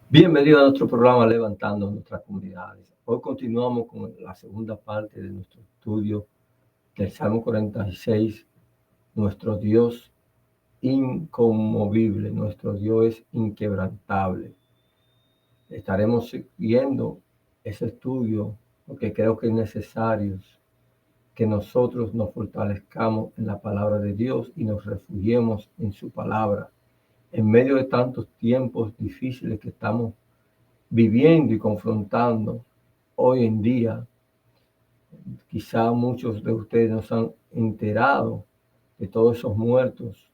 Bienvenido a nuestro programa Levantando Nuestras Comunidades. Hoy continuamos con la segunda parte de nuestro estudio del Salmo 46. Nuestro Dios inconmovible, nuestro Dios es inquebrantable. Estaremos siguiendo ese estudio porque creo que es necesario que nosotros nos fortalezcamos en la palabra de Dios y nos refugiemos en su palabra. En medio de tantos tiempos difíciles que estamos viviendo y confrontando hoy en día, quizá muchos de ustedes nos han enterado de todos esos muertos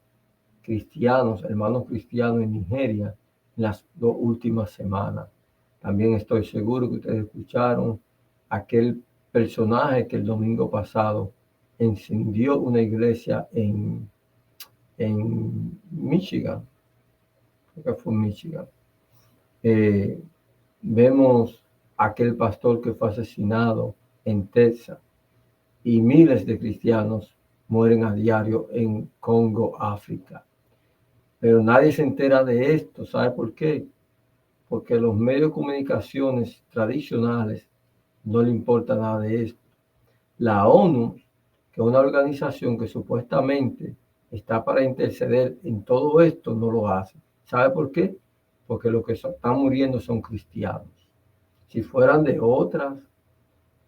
cristianos, hermanos cristianos en Nigeria, en las 2 últimas semanas. También estoy seguro que ustedes escucharon aquel personaje que el domingo pasado encendió una iglesia en Michigan, creo que fue en Michigan. Vemos aquel pastor que fue asesinado en Texas y miles de cristianos mueren a diario en Congo, África. Pero nadie se entera de esto. ¿Sabe por qué? Porque los medios de comunicaciones tradicionales no le importa nada de esto. La ONU, que es una organización que supuestamente está para interceder en todo esto, no lo hace. ¿Sabe por qué? Porque los que están muriendo son cristianos. Si fueran de otra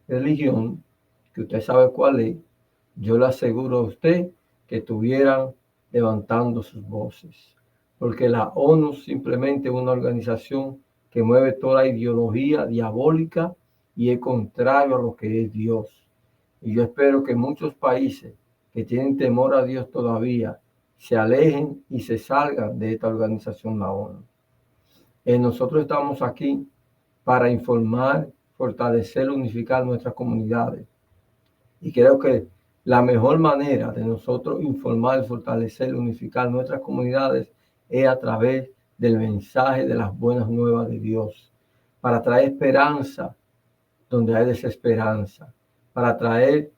religión, que usted sabe cuál es, yo le aseguro a usted que estuvieran levantando sus voces. Porque la ONU simplemente es una organización que mueve toda la ideología diabólica y es contrario a lo que es Dios. Y yo espero que muchos países que tienen temor a Dios todavía se alejen y se salgan de esta organización, la ONU. Nosotros estamos aquí para informar, fortalecer, unificar nuestras comunidades. Y creo que la mejor manera de nosotros informar, fortalecer, unificar nuestras comunidades es a través del mensaje de las buenas nuevas de Dios, para traer esperanza donde hay desesperanza, para traer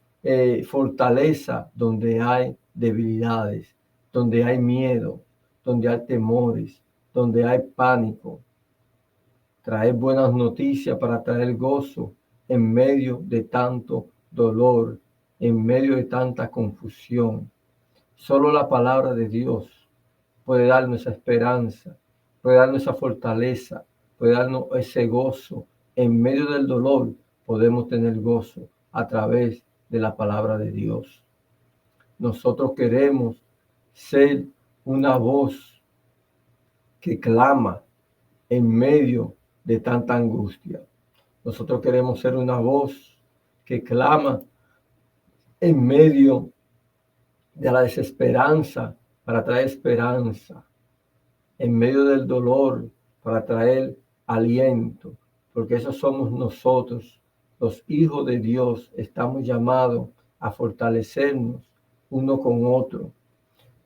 fortaleza donde hay debilidades, donde hay miedo, donde hay temores, donde hay pánico. Traer buenas noticias para traer gozo en medio de tanto dolor, en medio de tanta confusión. Solo la palabra de Dios puede darnos esa esperanza, puede darnos esa fortaleza, puede darnos ese gozo. En medio del dolor podemos tener gozo a través de la palabra de Dios. Nosotros queremos ser una voz que clama en medio de tanta angustia. Nosotros queremos ser una voz que clama en medio de la desesperanza para traer esperanza, en medio del dolor para traer aliento, porque esos somos nosotros, los hijos de Dios. Estamos llamados a fortalecernos uno con otro.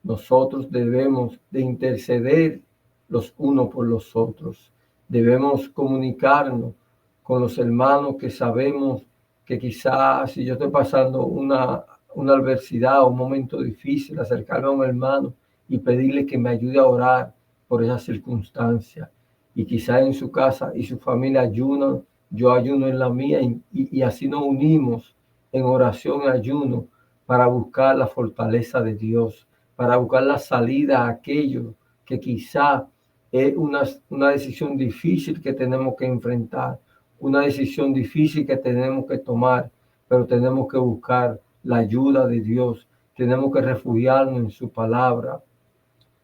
Nosotros debemos de interceder los unos por los otros. Debemos comunicarnos con los hermanos que sabemos que quizás si yo estoy pasando una adversidad o un momento difícil, acercarme a un hermano y pedirle que me ayude a orar por esa circunstancia. Y quizás en su casa y su familia ayunan, yo ayuno en la mía y así nos unimos en oración y ayuno para buscar la fortaleza de Dios, para buscar la salida a aquello que quizá es una decisión difícil que tenemos que enfrentar, una decisión difícil que tenemos que tomar, pero tenemos que buscar la ayuda de Dios, tenemos que refugiarnos en su palabra.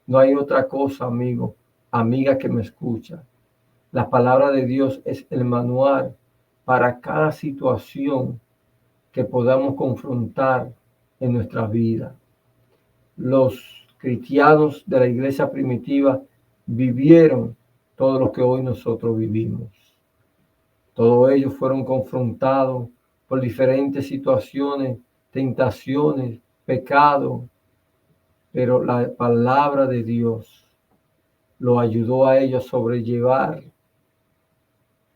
No hay otra cosa, amigo, amiga que me escucha. La palabra de Dios es el manual para cada situación que podamos confrontar en nuestra vida. Los cristianos de la iglesia primitiva vivieron todo lo que hoy nosotros vivimos. Todos ellos fueron confrontados por diferentes situaciones, tentaciones, pecados, pero la palabra de Dios lo ayudó a ellos a sobrellevar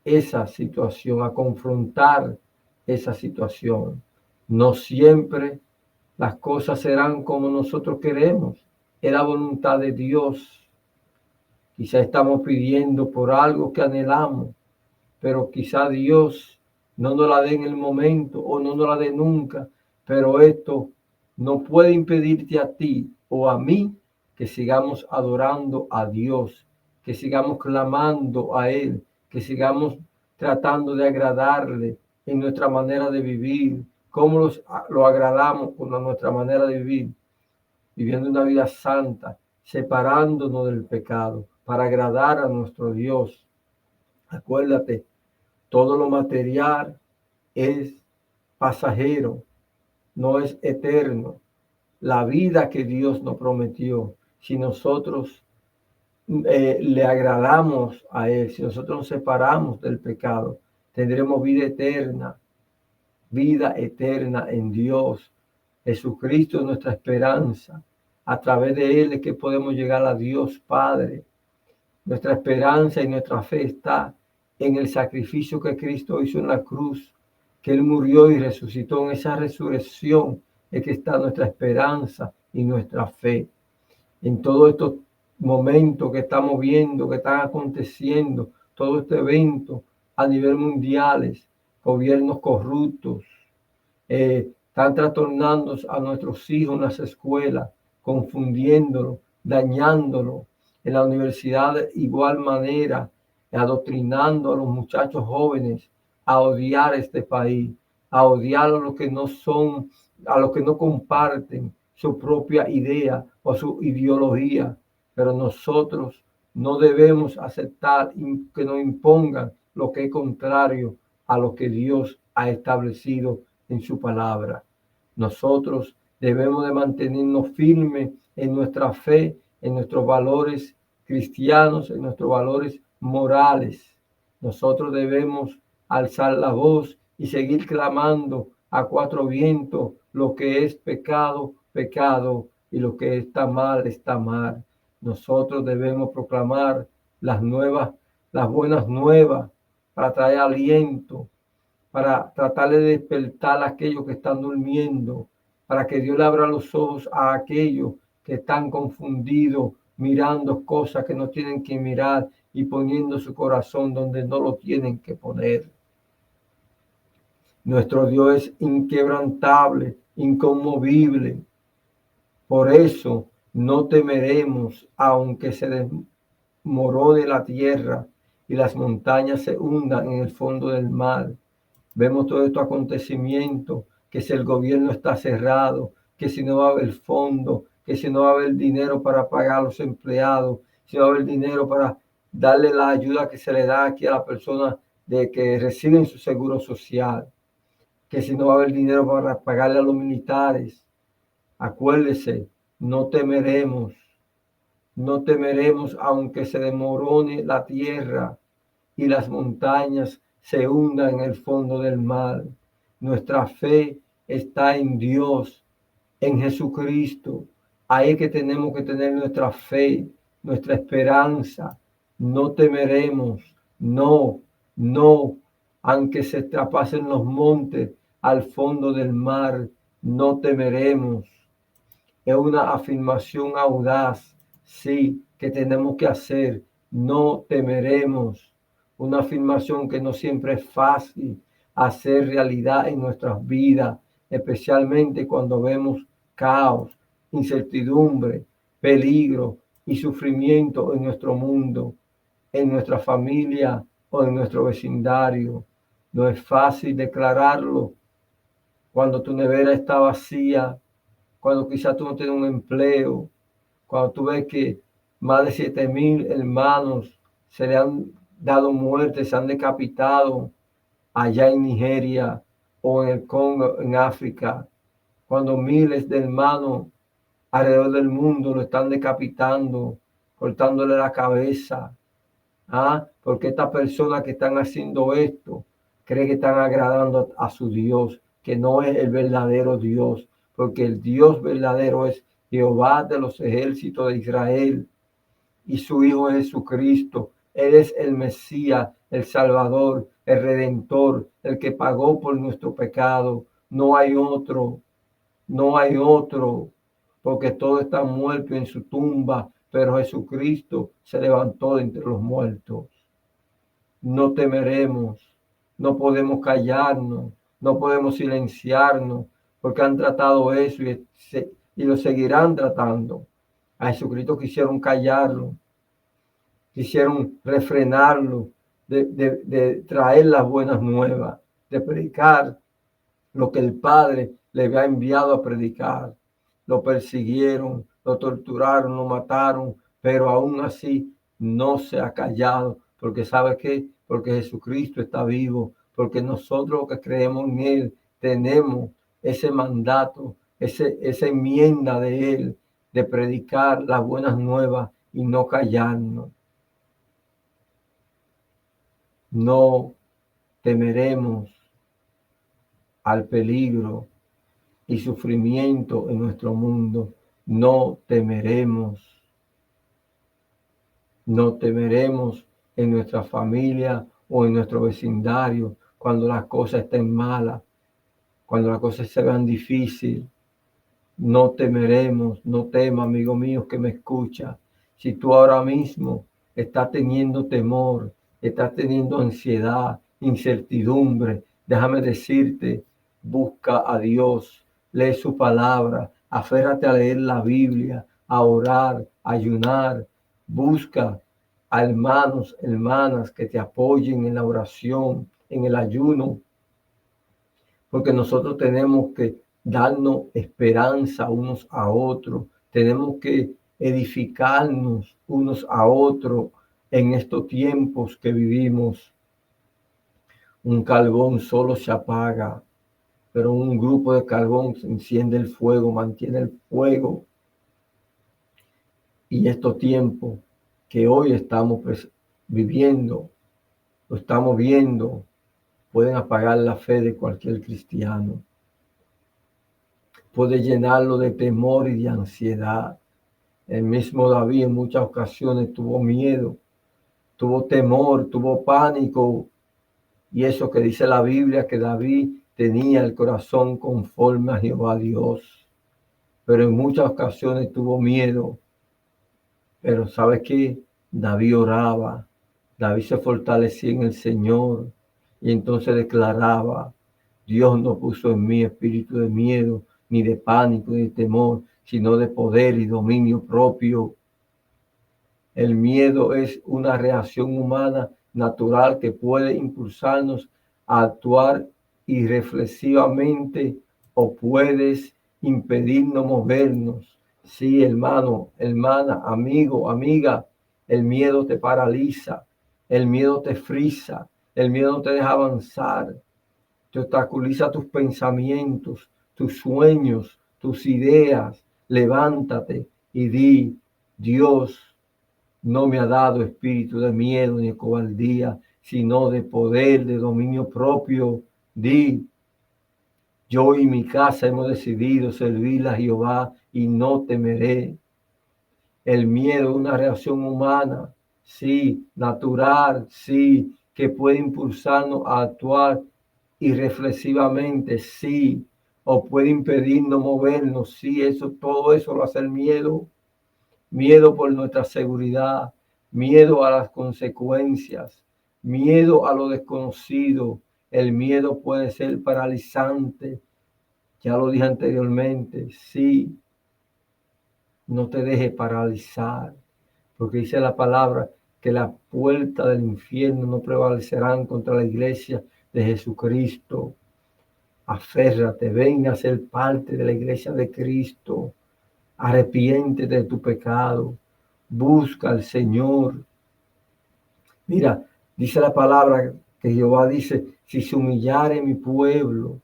esa situación, a confrontar esa situación. No siempre las cosas serán como nosotros queremos. Es la voluntad de Dios. Quizá estamos pidiendo por algo que anhelamos, pero quizá Dios no nos la dé en el momento o no nos la dé nunca, pero esto no puede impedirte a ti o a mí que sigamos adorando a Dios, que sigamos clamando a Él, que sigamos tratando de agradarle en nuestra manera de vivir. ¿Cómo lo agradamos con nuestra manera de vivir? Viviendo una vida santa, separándonos del pecado para agradar a nuestro Dios. Acuérdate, todo lo material es pasajero, no es eterno. La vida que Dios nos prometió, si nosotros le agradamos a Él, si nosotros nos separamos del pecado, tendremos vida eterna en Dios. Jesucristo es nuestra esperanza. A través de Él es que podemos llegar a Dios Padre. Nuestra esperanza y nuestra fe está en el sacrificio que Cristo hizo en la cruz, que Él murió y resucitó. En esa resurrección es que está nuestra esperanza y nuestra fe. En todos estos momentos que estamos viendo, que están aconteciendo, todo este evento a nivel mundial, gobiernos corruptos, están trastornando a nuestros hijos en las escuelas, confundiéndolo, dañándolo. En la universidad de igual manera, adoctrinando a los muchachos jóvenes a odiar este país, a odiar a los que no son, a los que no comparten su propia idea o su ideología. Pero nosotros no debemos aceptar que nos impongan lo que es contrario a lo que Dios ha establecido en su palabra. Nosotros debemos de mantenernos firmes en nuestra fe, en nuestros valores cristianos, en nuestros valores morales. Nosotros debemos alzar la voz y seguir clamando a cuatro vientos lo que es pecado, pecado, y lo que está mal, está mal. Nosotros debemos proclamar las buenas nuevas para traer aliento, para tratar de despertar a aquellos que están durmiendo, para que Dios le abra los ojos a aquellos que están confundidos, mirando cosas que no tienen que mirar y poniendo su corazón donde no lo tienen que poner. Nuestro Dios es inquebrantable, inconmovible. Por eso no temeremos, aunque se desmorone la tierra y las montañas se hundan en el fondo del mar. Vemos todos estos acontecimientos, que si el gobierno está cerrado, que si no va a haber fondo, que si no va a haber dinero para pagar a los empleados, si no va a haber dinero para darle la ayuda que se le da aquí a la persona de que reciben su seguro social, que si no va a haber dinero para pagarle a los militares. Acuérdese, no temeremos, no temeremos aunque se demorone la tierra y las montañas se hundan en el fondo del mar. Nuestra fe está en Dios, en Jesucristo. Ahí es que tenemos que tener nuestra fe, nuestra esperanza. No temeremos, no, no, aunque se traspasen los montes al fondo del mar, no temeremos. Es una afirmación audaz, sí, que tenemos que hacer. No temeremos. Una afirmación que no siempre es fácil hacer realidad en nuestras vidas, especialmente cuando vemos caos, incertidumbre, peligro y sufrimiento en nuestro mundo, en nuestra familia o en nuestro vecindario. No es fácil declararlo cuando tu nevera está vacía, cuando quizás tú no tienes un empleo, cuando tú ves que más de 7,000 hermanos se le han dado muerte, se han decapitado allá en Nigeria o en el Congo, en África, cuando miles de hermanos alrededor del mundo lo están decapitando, cortándole la cabeza. Porque estas personas que están haciendo esto creen que están agradando a su Dios, que no es el verdadero Dios, porque el Dios verdadero es Jehová de los ejércitos de Israel y su Hijo Jesucristo. Él es el Mesías, el Salvador, el Redentor, el que pagó por nuestro pecado. No hay otro, no hay otro, porque todos están muertos en su tumba, pero Jesucristo se levantó de entre los muertos. No temeremos, no podemos callarnos, no podemos silenciarnos, porque han tratado eso y lo seguirán tratando. A Jesucristo quisieron callarlo, quisieron refrenarlo, de traer las buenas nuevas, de predicar lo que el Padre le había enviado a predicar. Lo persiguieron, lo torturaron, lo mataron, pero aún así no se ha callado, porque ¿sabe qué? Porque Jesucristo está vivo, porque nosotros que creemos en Él tenemos ese mandato, esa enmienda de Él, de predicar las buenas nuevas y no callarnos. No temeremos al peligro y sufrimiento en nuestro mundo. No temeremos. No temeremos en nuestra familia o en nuestro vecindario cuando las cosas estén malas, cuando las cosas se vean difíciles. No temeremos, no tema, amigo mío que me escucha. Si tú ahora mismo estás teniendo temor, estás teniendo ansiedad, incertidumbre, déjame decirte, busca a Dios, lee su palabra, aférrate a leer la Biblia, a orar, a ayunar, busca a hermanos, hermanas que te apoyen en la oración, en el ayuno, porque nosotros tenemos que darnos esperanza unos a otros, tenemos que edificarnos unos a otros en estos tiempos que vivimos. Un carbón solo se apaga, pero un grupo de carbón enciende el fuego, mantiene el fuego. Y estos tiempos que hoy estamos viviendo, lo estamos viendo, pueden apagar la fe de cualquier cristiano. Puede llenarlo de temor y de ansiedad. El mismo David en muchas ocasiones tuvo miedo, tuvo temor, tuvo pánico. Y eso que dice la Biblia, que David tenía el corazón conforme a Jehová Dios. Pero en muchas ocasiones tuvo miedo. Pero ¿sabes qué? David oraba, David se fortalecía en el Señor y entonces declaraba: Dios no puso en mí espíritu de miedo, ni de pánico, ni de temor, sino de poder y dominio propio. El miedo es una reacción humana natural que puede impulsarnos a actuar irreflexivamente o puedes impedirnos movernos. Sí, hermano, hermana, amigo, amiga, el miedo te paraliza, el miedo te frisa, el miedo no te deja avanzar, te obstaculiza tus pensamientos, tus sueños, tus ideas. Levántate y di: Dios no me ha dado espíritu de miedo ni de cobardía, sino de poder, de dominio propio. Di: yo y mi casa hemos decidido servir a Jehová y no temeré. El miedo es una reacción humana, sí, natural, sí, que puede impulsarnos a actuar irreflexivamente, sí, o puede impedirnos movernos, sí, todo eso lo hace el miedo. Miedo por nuestra seguridad, miedo a las consecuencias, miedo a lo desconocido. El miedo puede ser paralizante, ya lo dije anteriormente, sí. No te deje paralizar, porque dice la palabra que la puerta del infierno no prevalecerán contra la iglesia de Jesucristo. Aférrate, ven a ser parte de la iglesia de Cristo. Arrepiéntete de tu pecado. Busca al Señor. Mira, dice la palabra que Jehová dice: si se humillare mi pueblo,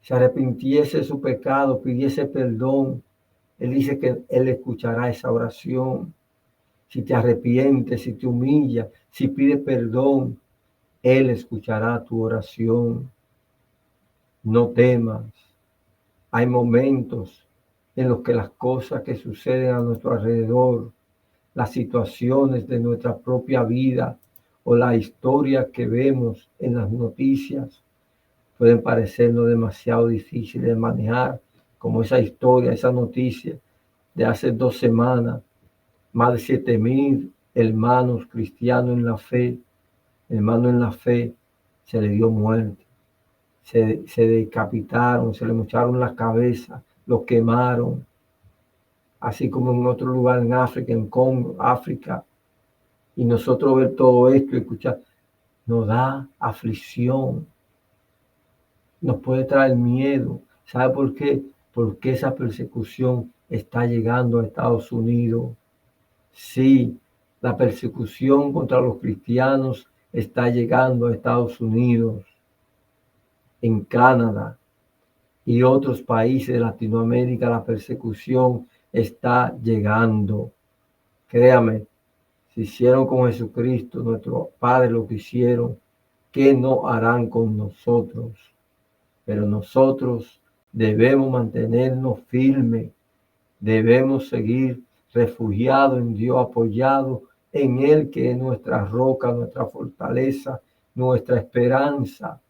se arrepintiese de su pecado, pidiese perdón, Él dice que Él escuchará esa oración. Si te arrepientes, si te humillas, si pides perdón, Él escuchará tu oración. No temas. Hay momentos en los que las cosas que suceden a nuestro alrededor, las situaciones de nuestra propia vida o la historia que vemos en las noticias pueden parecernos demasiado difíciles de manejar, como esa historia, esa noticia de hace 2 semanas más de 7,000 hermanos cristianos en la fe, hermanos en la fe, se le dio muerte. Se decapitaron, se le mocharon la cabeza, los quemaron, así como en otro lugar en África, en Congo, África. Y nosotros ver todo esto y escuchar, nos da aflicción, nos puede traer miedo. ¿Sabe por qué? Porque esa persecución está llegando a Estados Unidos. Sí, la persecución contra los cristianos está llegando a Estados Unidos, en Canadá y otros países de Latinoamérica. La persecución está llegando. Créame, si hicieron con Jesucristo, nuestro Padre, lo que hicieron, ¿qué no harán con nosotros? Pero nosotros debemos mantenernos firmes, debemos seguir refugiados en Dios, apoyados en Él, que es nuestra roca, nuestra fortaleza, nuestra esperanza.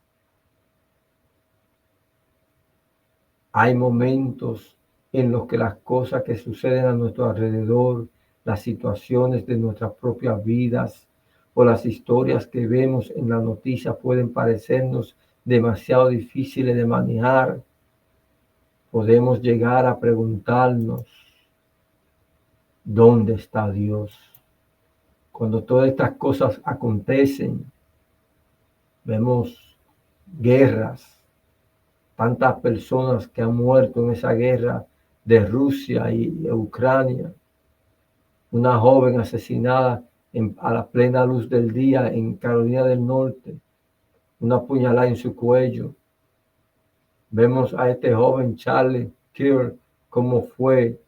Hay momentos en los que las cosas que suceden a nuestro alrededor, las situaciones de nuestras propias vidas o las historias que vemos en la noticia pueden parecernos demasiado difíciles de manejar. Podemos llegar a preguntarnos, ¿dónde está Dios? Cuando todas estas cosas acontecen, vemos guerras, tantas personas que han muerto en esa guerra de Rusia y Ucrania, una joven asesinada a la plena luz del día en Carolina del Norte, una puñalada en su cuello. Vemos a este joven Charlie Kirk, cómo fue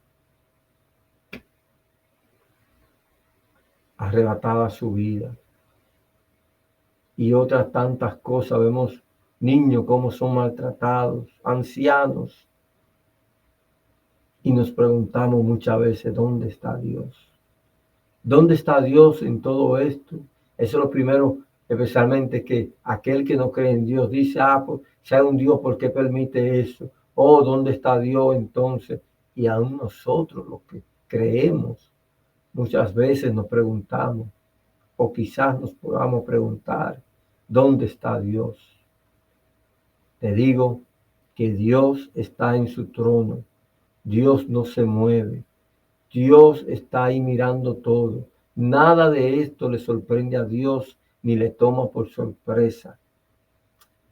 arrebatada su vida. Y otras tantas cosas. Vemos niños cómo son maltratados, ancianos. Y nos preguntamos muchas veces, ¿dónde está Dios? ¿Dónde está Dios en todo esto? Eso es lo primero, especialmente que aquel que no cree en Dios dice, pues si hay un Dios, ¿por qué permite eso? ¿Dónde está Dios entonces? Y aún nosotros, los que creemos, muchas veces nos preguntamos, o quizás nos podamos preguntar, ¿dónde está Dios? Te digo que Dios está en su trono. Dios no se mueve. Dios está ahí mirando todo. Nada de esto le sorprende a Dios ni le toma por sorpresa.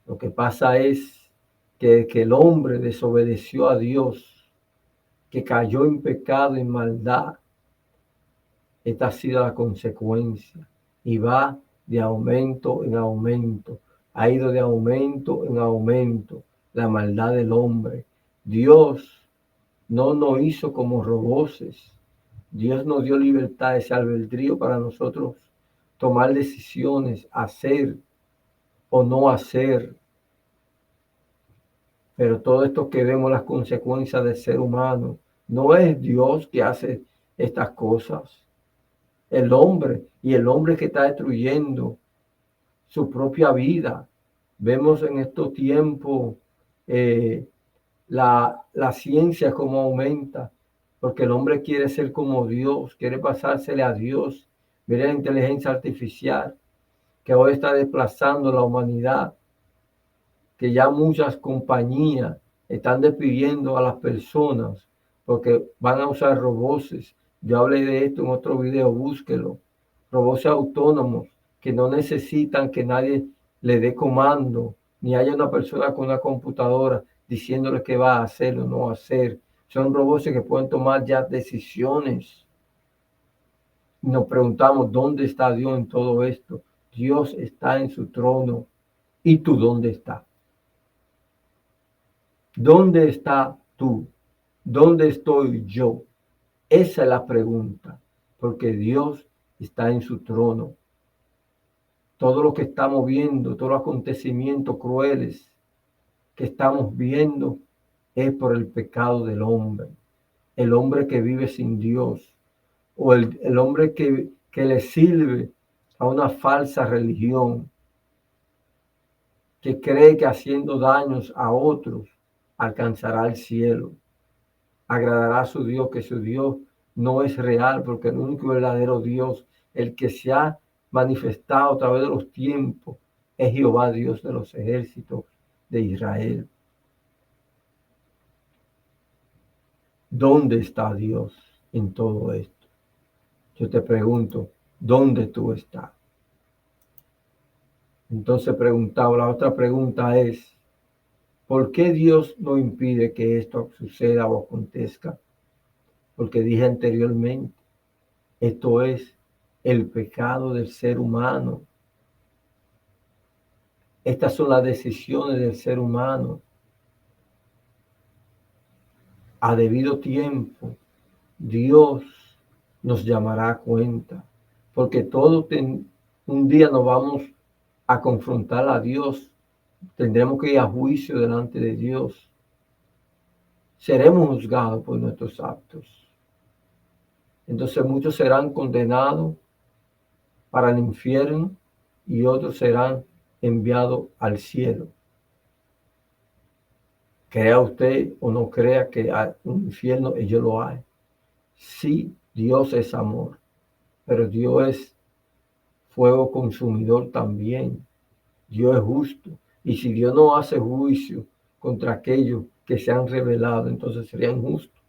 Lo que pasa es que el hombre desobedeció a Dios, que cayó en pecado y maldad. Esta ha sido la consecuencia y va de aumento en aumento. Ha ido de aumento en aumento la maldad del hombre. Dios no nos hizo como roboces. Dios nos dio libertad, ese albedrío para nosotros tomar decisiones, hacer o no hacer. Pero todo esto que vemos, las consecuencias del ser humano, no es Dios que hace estas cosas. El hombre, y el hombre que está destruyendo su propia vida. Vemos en estos tiempos la ciencia como aumenta, porque el hombre quiere ser como Dios, quiere pasársele a Dios. Mira la inteligencia artificial que hoy está desplazando la humanidad, que ya muchas compañías están despidiendo a las personas porque van a usar robots. Yo hablé de esto en otro video, búsquelo. Robots autónomos que no necesitan que nadie le dé comando, ni haya una persona con una computadora diciéndole qué va a hacer o no hacer. Son robots que pueden tomar ya decisiones. Nos preguntamos, ¿dónde está Dios en todo esto? Dios está en su trono. ¿Y tú dónde estás? ¿Dónde está tú? ¿Dónde estoy yo? Esa es la pregunta, porque Dios está en su trono. Todo lo que estamos viendo, todos los acontecimientos crueles que estamos viendo es por el pecado del hombre. El hombre que vive sin Dios o el hombre que le sirve a una falsa religión, que cree que haciendo daños a otros alcanzará el cielo, agradará a su Dios, que su Dios no es real, porque el único verdadero Dios, el que se ha manifestado a través de los tiempos, es Jehová, Dios de los ejércitos de Israel. ¿Dónde está Dios en todo esto? Yo te pregunto, ¿dónde tú estás? Entonces preguntaba, la otra pregunta es, ¿por qué Dios no impide que esto suceda o acontezca? Porque dije anteriormente, esto es el pecado del ser humano. Estas son las decisiones del ser humano. A debido tiempo, Dios nos llamará a cuenta, porque un día nos vamos a confrontar a Dios. Tendremos que ir a juicio delante de Dios. Seremos juzgados por nuestros actos. Entonces muchos serán condenados para el infierno y otros serán enviados al cielo. Crea usted o no crea que hay un infierno, ellos lo hay. Sí, Dios es amor, pero Dios es fuego consumidor también. Dios es justo. Y si Dios no hace juicio contra aquellos que se han rebelado, entonces serían justos.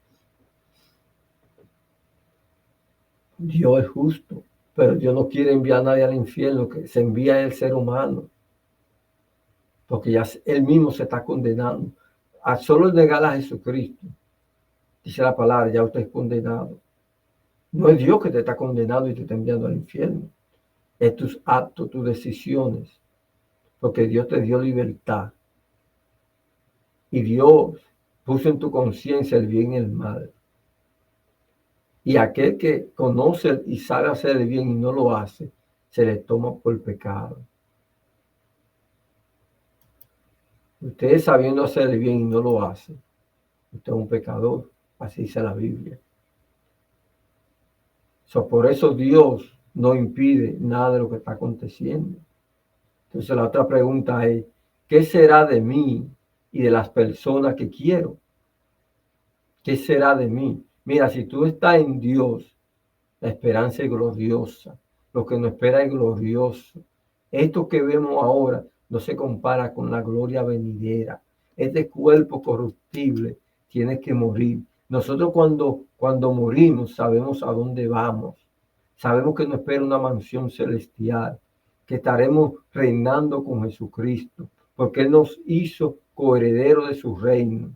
Dios es justo, pero Dios no quiere enviar a nadie al infierno, que se envía el ser humano, porque ya él mismo se está condenando. A solo negar a Jesucristo, dice la palabra, ya usted es condenado. No es Dios que te está condenando y te está enviando al infierno. Es tus actos, tus decisiones, porque Dios te dio libertad. Y Dios puso en tu conciencia el bien y el mal. Y aquel que conoce y sabe hacer el bien y no lo hace, se le toma por pecado. Usted sabiendo hacer el bien y no lo hace, usted es un pecador, así dice la Biblia. Por eso Dios no impide nada de lo que está aconteciendo. Entonces la otra pregunta es, ¿qué será de mí y de las personas que quiero? ¿Qué será de mí? Mira, si tú estás en Dios, la esperanza es gloriosa. Lo que nos espera es glorioso. Esto que vemos ahora no se compara con la gloria venidera. Este cuerpo corruptible tiene que morir. Nosotros cuando morimos sabemos a dónde vamos. Sabemos que nos espera una mansión celestial, que estaremos reinando con Jesucristo, porque Él nos hizo coherederos de su reino.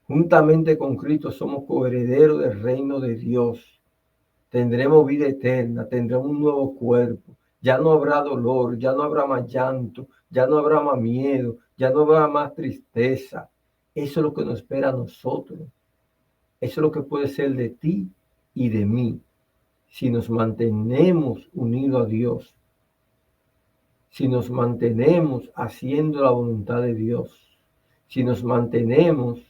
Juntamente con Cristo somos coherederos del reino de Dios. Tendremos vida eterna, tendremos un nuevo cuerpo. Ya no habrá dolor, ya no habrá más llanto, ya no habrá más miedo, ya no habrá más tristeza. Eso es lo que nos espera a nosotros. Eso es lo que puede ser de ti y de mí. Si nos mantenemos unidos a Dios, si nos mantenemos haciendo la voluntad de Dios, si nos mantenemos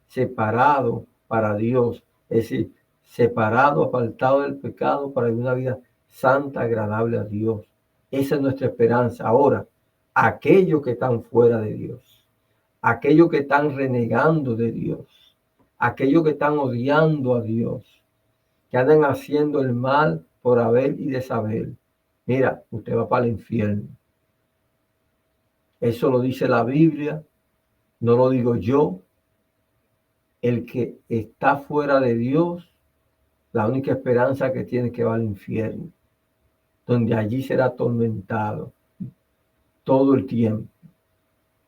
separados para Dios, es decir, separado, apartado del pecado para vivir una vida santa, agradable a Dios. Esa es nuestra esperanza. Ahora, aquellos que están fuera de Dios, aquellos que están renegando de Dios, aquellos que están odiando a Dios, que andan haciendo el mal por haber y de saber, mira, usted va para el infierno. Eso lo dice la Biblia, no lo digo yo. El que está fuera de Dios, la única esperanza que tiene es que va al infierno, donde allí será atormentado todo el tiempo.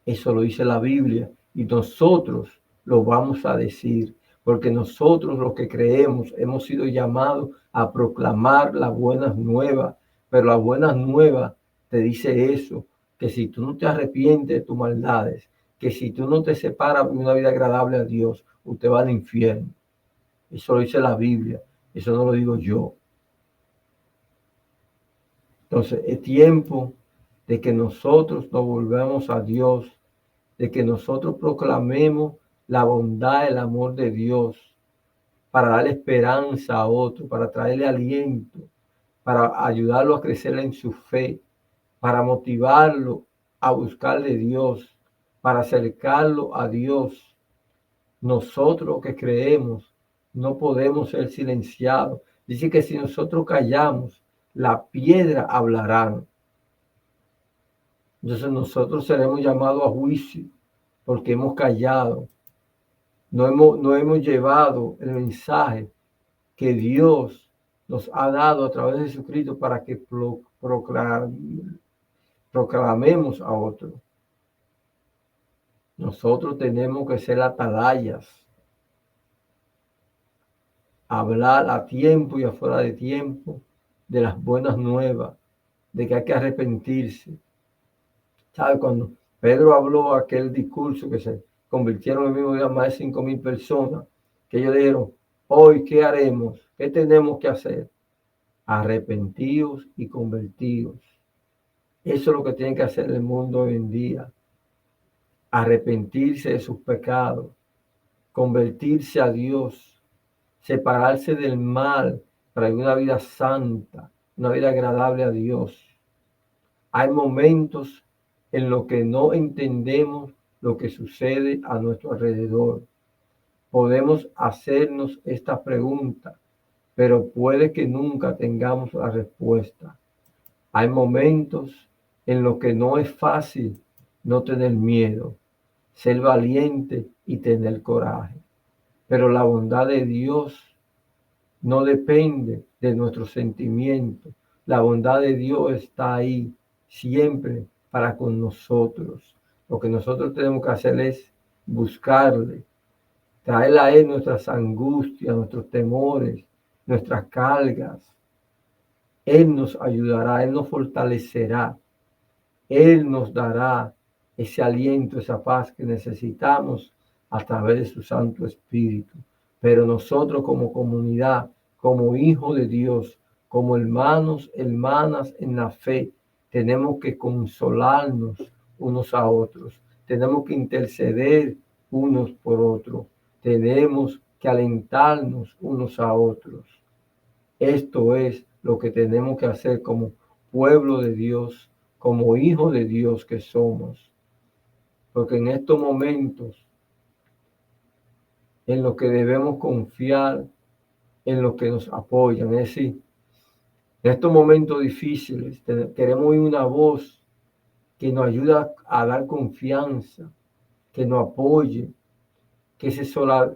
Eso lo dice la Biblia y nosotros lo vamos a decir, porque nosotros los que creemos hemos sido llamados a proclamar las buenas nuevas, pero las buenas nuevas te dice eso, que si tú no te arrepientes de tus maldades, que si tú no te separas de una vida agradable a Dios, usted va al infierno. Eso lo dice la Biblia, eso no lo digo yo. Entonces es tiempo de que nosotros nos volvamos a Dios, de que nosotros proclamemos la bondad, el amor de Dios, para darle esperanza a otro, para traerle aliento, para ayudarlo a crecer en su fe, para motivarlo a buscarle Dios, para acercarlo a Dios. Nosotros que creemos no podemos ser silenciados. Dice que si nosotros callamos, la piedra hablarán. Entonces nosotros seremos llamados a juicio porque hemos callado. No hemos llevado el mensaje que Dios nos ha dado a través de Jesucristo para que proclamemos a otros. Nosotros tenemos que ser atalayas, hablar a tiempo y afuera de tiempo de las buenas nuevas, de que hay que arrepentirse. ¿Sabe? Cuando Pedro habló aquel discurso que se convirtieron en el mismo día más de 5,000 personas, que ellos dijeron, hoy, ¿qué haremos? ¿Qué tenemos que hacer? Arrepentidos y convertidos. Eso es lo que tiene que hacer el mundo hoy en día. Arrepentirse de sus pecados, convertirse a Dios, separarse del mal para vivir una vida santa, una vida agradable a Dios. Hay momentos en los que no entendemos lo que sucede a nuestro alrededor. Podemos hacernos esta pregunta, pero puede que nunca tengamos la respuesta. Hay momentos en los que no es fácil no tener miedo, ser valiente y tener coraje. Pero la bondad de Dios no depende de nuestros sentimientos. La bondad de Dios está ahí siempre para con nosotros. Lo que nosotros tenemos que hacer es buscarle, traer a Él nuestras angustias, nuestros temores, nuestras cargas. Él nos ayudará, Él nos fortalecerá, Él nos dará ese aliento, esa paz que necesitamos a través de su Santo Espíritu. Pero nosotros como comunidad, como hijos de Dios, como hermanos, hermanas en la fe, tenemos que consolarnos unos a otros. Tenemos que interceder unos por otros. Tenemos que alentarnos unos a otros. Esto es lo que tenemos que hacer como pueblo de Dios, como hijos de Dios que somos. Porque en estos momentos, en los que debemos confiar, en los que nos apoyan, es decir, en estos momentos difíciles, queremos oír una voz que nos ayuda a dar confianza, que nos apoye, que se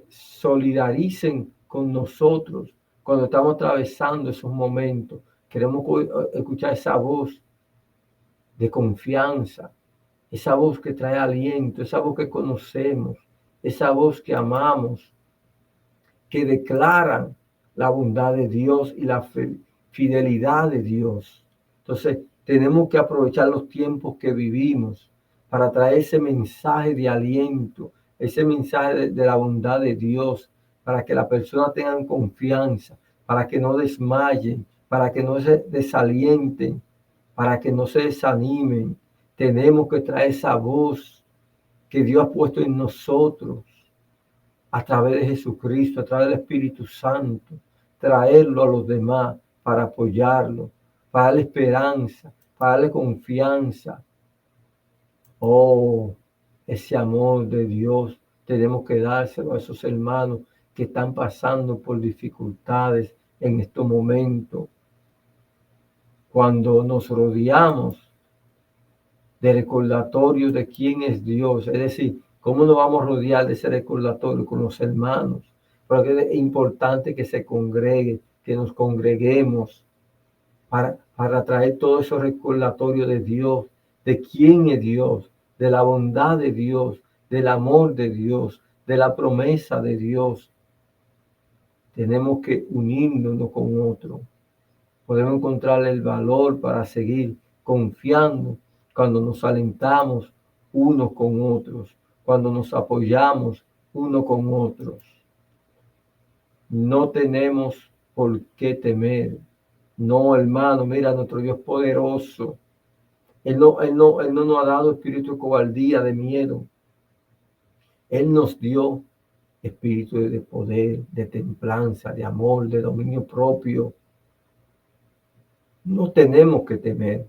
solidaricen con nosotros cuando estamos atravesando esos momentos. Queremos escuchar esa voz de confianza, esa voz que trae aliento, esa voz que conocemos, esa voz que amamos, que declaran la bondad de Dios y la fidelidad de Dios. Entonces, tenemos que aprovechar los tiempos que vivimos para traer ese mensaje de aliento, ese mensaje de la bondad de Dios, para que las personas tengan confianza, para que no desmayen, para que no se desalienten, para que no se desanimen. Tenemos que traer esa voz que Dios ha puesto en nosotros a través de Jesucristo, a través del Espíritu Santo, traerlo a los demás para apoyarlo, para darle esperanza, para darle confianza. Oh, ese amor de Dios tenemos que dárselo a esos hermanos que están pasando por dificultades en estos momentos. Cuando nos rodeamos de recordatorio de quién es Dios, es decir, ¿cómo nos vamos a rodear de ese recordatorio con los hermanos? Porque es importante que se congregue, que nos congreguemos para traer todos esos recordatorios de Dios, de quién es Dios, de la bondad de Dios, del amor de Dios, de la promesa de Dios. Tenemos que unirnos con otro. Podemos encontrar el valor para seguir confiando cuando nos alentamos unos con otros, cuando nos apoyamos unos con otros. No tenemos por qué temer. No, hermano, mira, nuestro Dios poderoso. Él no nos ha dado espíritu de cobardía, de miedo. Él nos dio espíritu de poder, de templanza, de amor, de dominio propio. No tenemos que temer,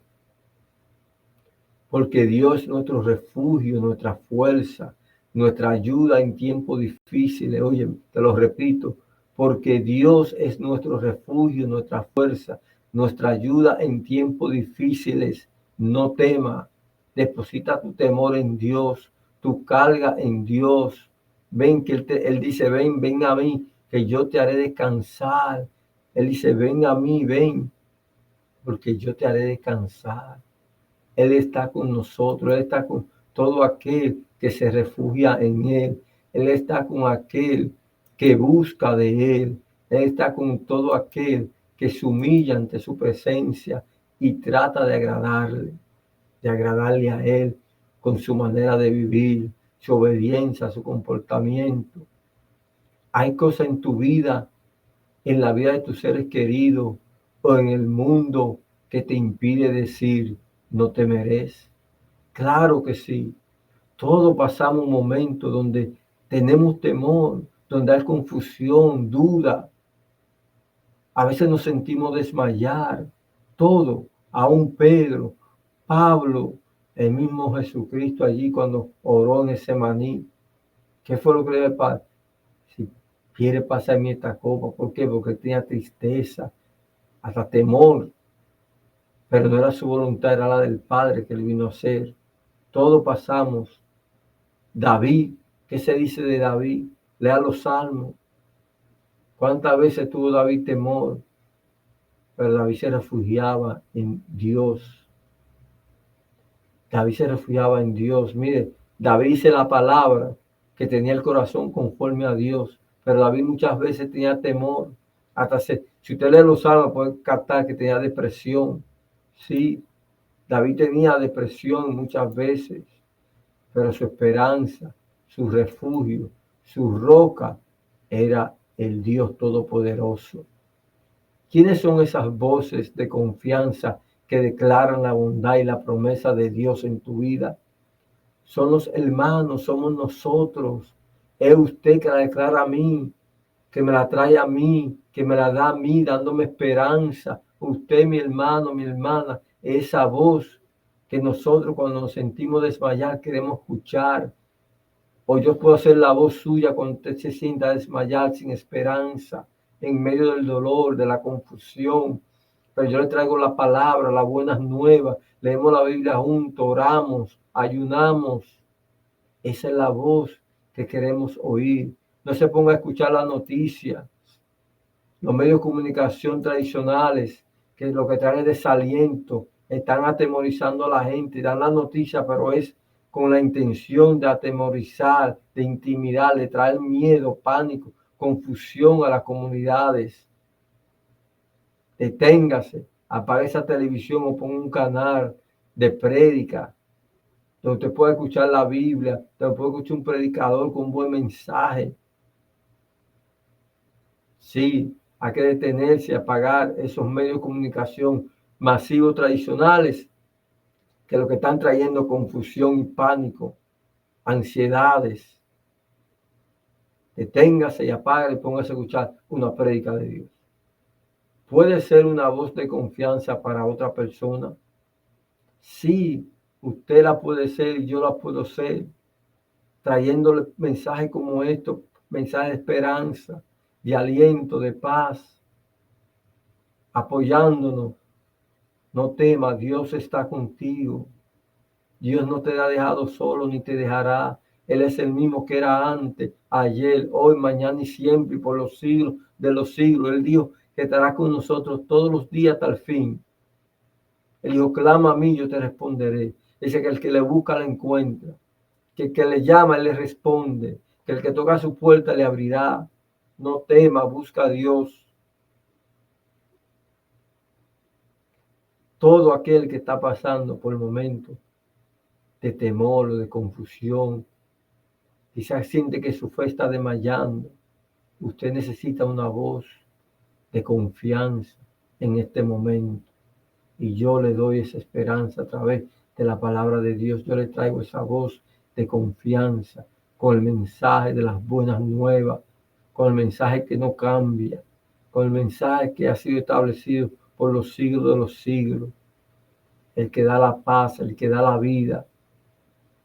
porque Dios es nuestro refugio, nuestra fuerza, nuestra ayuda en tiempos difíciles. Oye, te lo repito, porque Dios es nuestro refugio, nuestra fuerza, nuestra ayuda en tiempos difíciles. No tema, deposita tu temor en Dios, tu carga en Dios. Ven que Él dice, ven a mí, que yo te haré descansar. Él dice, ven a mí, ven, porque yo te haré descansar. Él está con nosotros, Él está con todo aquel que se refugia en Él. Él está con aquel que busca de Él. Él está con todo aquel que se humilla ante su presencia y trata de agradarle a Él con su manera de vivir, su obediencia, su comportamiento. Hay cosas en tu vida, en la vida de tus seres queridos o en el mundo que te impide decir, no temerás. Claro que sí. Todos pasamos un momento donde tenemos temor, donde hay confusión, duda. A veces nos sentimos desmayar. Todo, aún Pedro, Pablo, el mismo Jesucristo allí cuando oró en ese maní. ¿Qué fue lo que le dijo al Padre? Si quiere pasarme esta copa. ¿Por qué? Porque tenía tristeza, hasta temor. Pero no era su voluntad, era la del Padre que él vino a hacer. Todos pasamos. David, ¿qué se dice de David? Lea los salmos. ¿Cuántas veces tuvo David temor? Pero David se refugiaba en Dios. David se refugiaba en Dios. Mire, David dice la palabra que tenía el corazón conforme a Dios. Pero David muchas veces tenía temor. Si usted lee los salmos, puede captar que tenía depresión. Sí, David tenía depresión muchas veces. Pero su esperanza, su refugio, su roca era el Dios Todopoderoso. ¿Quiénes son esas voces de confianza que declaran la bondad y la promesa de Dios en tu vida? Son los hermanos, somos nosotros. Es usted que la declara a mí, que me la trae a mí, que me la da a mí, dándome esperanza. Usted, mi hermano, mi hermana, esa voz que nosotros cuando nos sentimos desmayar queremos escuchar. O yo puedo ser la voz suya cuando usted se sienta desmayar sin esperanza, en medio del dolor, de la confusión. Pero yo le traigo la palabra, las buenas nuevas. Leemos la Biblia juntos, oramos, ayunamos. Esa es la voz que queremos oír. No se ponga a escuchar la noticia. Los medios de comunicación tradicionales, que lo que traen es desaliento, están atemorizando a la gente, dan la noticia, pero es con la intención de atemorizar, de intimidar, de traer miedo, pánico, confusión a las comunidades. Deténgase, apague esa televisión o ponga un canal de prédica, donde usted puede escuchar la Biblia, donde puede escuchar un predicador con un buen mensaje. Sí, hay que detenerse y apagar esos medios de comunicación masivos tradicionales que lo que están trayendo confusión y pánico, ansiedades. Deténgase y apague y póngase a escuchar una prédica de Dios. ¿Puede ser una voz de confianza para otra persona? Sí, usted la puede ser y yo la puedo ser, trayéndole mensajes como estos, mensajes de esperanza, de aliento, de paz, apoyándonos. No temas, Dios está contigo. Dios no te ha dejado solo ni te dejará. Él es el mismo que era antes, ayer, hoy, mañana y siempre, y por los siglos de los siglos. Él dijo que estará con nosotros todos los días hasta el fin. Él dijo, clama a mí, yo te responderé. Dice que el que le busca, le encuentra. Que el que le llama, él le responde. Que el que toca su puerta, le abrirá. No tema, busca a Dios. Todo aquel que está pasando por el momento de temor o de confusión, quizás siente que su fe está desmayando. Usted necesita una voz de confianza en este momento. Y yo le doy esa esperanza a través de la palabra de Dios. Yo le traigo esa voz de confianza con el mensaje de las buenas nuevas, con el mensaje que no cambia, con el mensaje que ha sido establecido por los siglos de los siglos. El que da la paz, el que da la vida,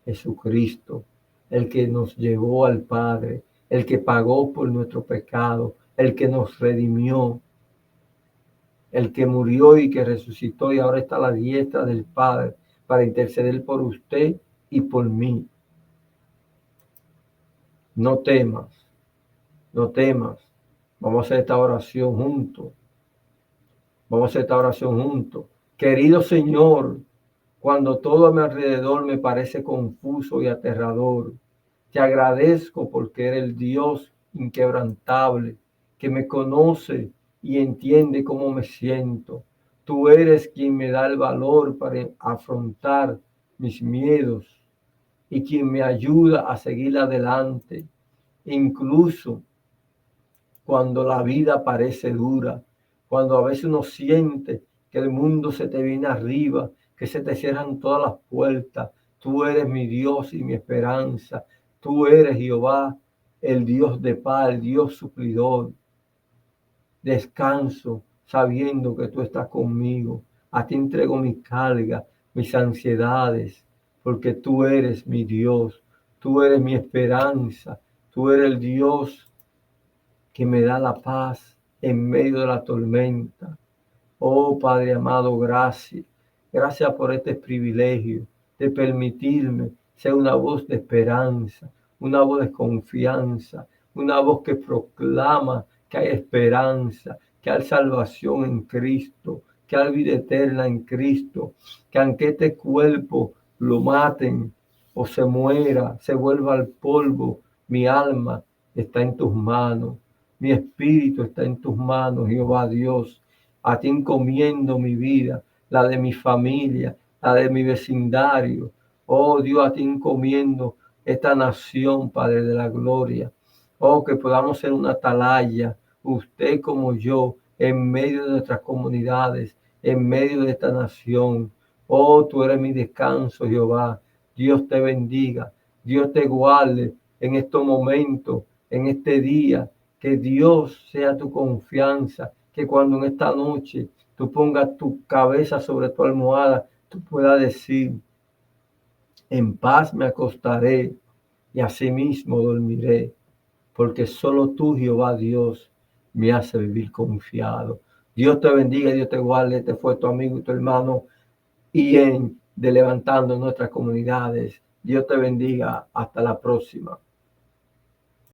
Jesucristo, el que nos llevó al Padre, el que pagó por nuestro pecado, el que nos redimió, el que murió y que resucitó y ahora está a la diestra del Padre para interceder por usted y por mí. No temas, no temas. Vamos a hacer esta oración juntos. Vamos a hacer esta oración juntos. Querido Señor, cuando todo a mi alrededor me parece confuso y aterrador, te agradezco porque eres el Dios inquebrantable, que me conoce y entiende cómo me siento. Tú eres quien me da el valor para afrontar mis miedos y quien me ayuda a seguir adelante, incluso cuando la vida parece dura, cuando a veces uno siente que el mundo se te viene arriba, que se te cierran todas las puertas. Tú eres mi Dios y mi esperanza. Tú eres Jehová, el Dios de paz, el Dios suplidor. Descanso sabiendo que tú estás conmigo. A ti entrego mi carga, mis ansiedades, porque tú eres mi Dios. Tú eres mi esperanza. Tú eres el Dios que me da la paz en medio de la tormenta. Oh Padre amado, gracias. Gracias por este privilegio de permitirme ser una voz de esperanza, una voz de confianza, una voz que proclama que hay esperanza, que hay salvación en Cristo, que hay vida eterna en Cristo, que aunque este cuerpo lo maten o se muera, se vuelva al polvo, mi alma está en tus manos. Mi espíritu está en tus manos, Jehová Dios. A ti encomiendo mi vida, la de mi familia, la de mi vecindario. Oh Dios, a ti encomiendo esta nación, Padre de la gloria. Oh, que podamos ser una atalaya, usted como yo, en medio de nuestras comunidades, en medio de esta nación. Oh, tú eres mi descanso, Jehová. Dios te bendiga, Dios te guarde en estos momentos, en este día. Que Dios sea tu confianza, que cuando en esta noche tú pongas tu cabeza sobre tu almohada, tú puedas decir, en paz me acostaré y asimismo dormiré, porque solo tú, Jehová Dios, me hace vivir confiado. Dios te bendiga, Dios te guarde. Este fue tu amigo y tu hermano Ian de Levantando Nuestras Comunidades. Dios te bendiga. Hasta la próxima.